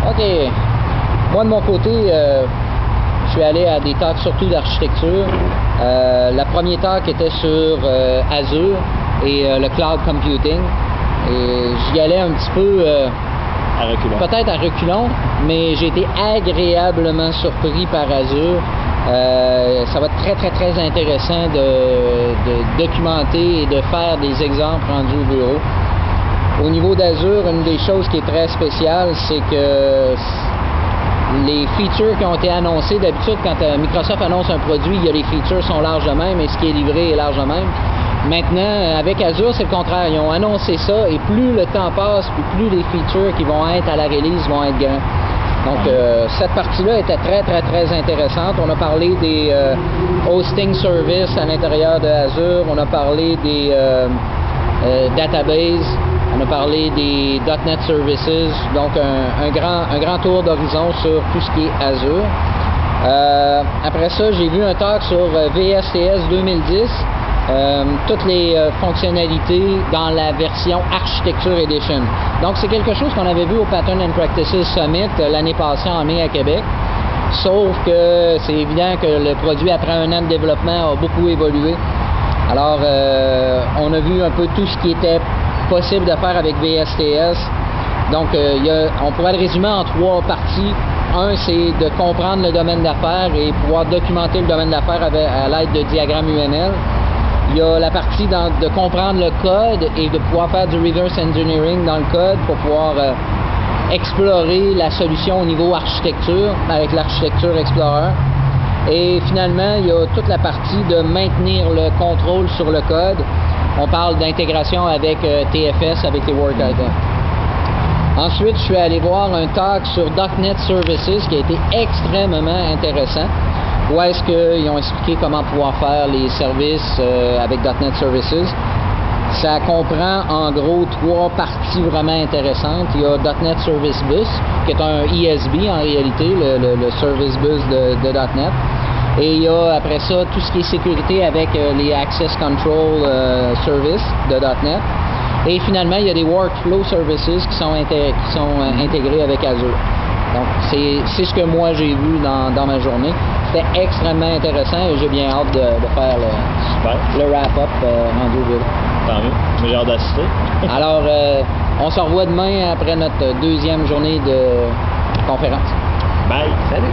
OK. Moi, de mon côté, je suis allé à des talks surtout d'architecture. La première talk était sur Azure et le cloud computing. Et j'y allais un petit peu... peut-être à reculons, mais j'ai été agréablement surpris par Azure. Ça va être très, très, très intéressant de documenter et de faire des exemples rendus au bureau. Au niveau d'Azure, une des choses qui est très spéciale, c'est que les features qui ont été annoncées, d'habitude, quand Microsoft annonce un produit, les features sont larges de même et ce qui est livré est large de même. Maintenant, avec Azure, c'est le contraire. Ils ont annoncé ça et plus le temps passe, plus les features qui vont être à la release vont être grands. Donc, cette partie-là était très, très, très intéressante. On a parlé des hosting services à l'intérieur de Azure. On a parlé des databases. On a parlé des .NET Services. Donc, un grand tour d'horizon sur tout ce qui est Azure. Après ça, j'ai vu un talk sur VSTS 2010. Toutes les fonctionnalités dans la version Architecture Edition. Donc, c'est quelque chose qu'on avait vu au Pattern and Practices Summit l'année passée en mai à Québec. Sauf que c'est évident que le produit, après un an de développement, a beaucoup évolué. Alors, on a vu un peu tout ce qui était possible de faire avec VSTS. Donc, on pourrait le résumer en 3 parties. Un, c'est de comprendre le domaine d'affaires et pouvoir documenter le domaine d'affaires à l'aide de diagrammes UML. Il y a la partie de comprendre le code et de pouvoir faire du reverse engineering dans le code pour pouvoir explorer la solution au niveau architecture avec l'Architecture Explorer. Et finalement, il y a toute la partie de maintenir le contrôle sur le code. On parle d'intégration avec TFS, avec les work items. Ensuite, je suis allé voir un talk sur .NET Services qui a été extrêmement intéressant. Où est-ce qu'ils ont expliqué comment pouvoir faire les services avec .NET Services. Ça comprend en gros 3 parties vraiment intéressantes. Il y a .NET Service Bus, qui est un ESB en réalité, le Service Bus de .NET. Et il y a après ça tout ce qui est sécurité avec les Access Control Service de .NET. Et finalement, il y a des Workflow Services qui sont intégrés avec Azure. Donc, c'est ce que moi j'ai vu dans ma journée. C'était extrêmement intéressant et j'ai bien hâte de faire le wrap-up rendu au bureau. Tant mieux, mais j'ai hâte d'assister. Alors, on se revoit demain après notre 2e journée de conférence. Bye! Salut!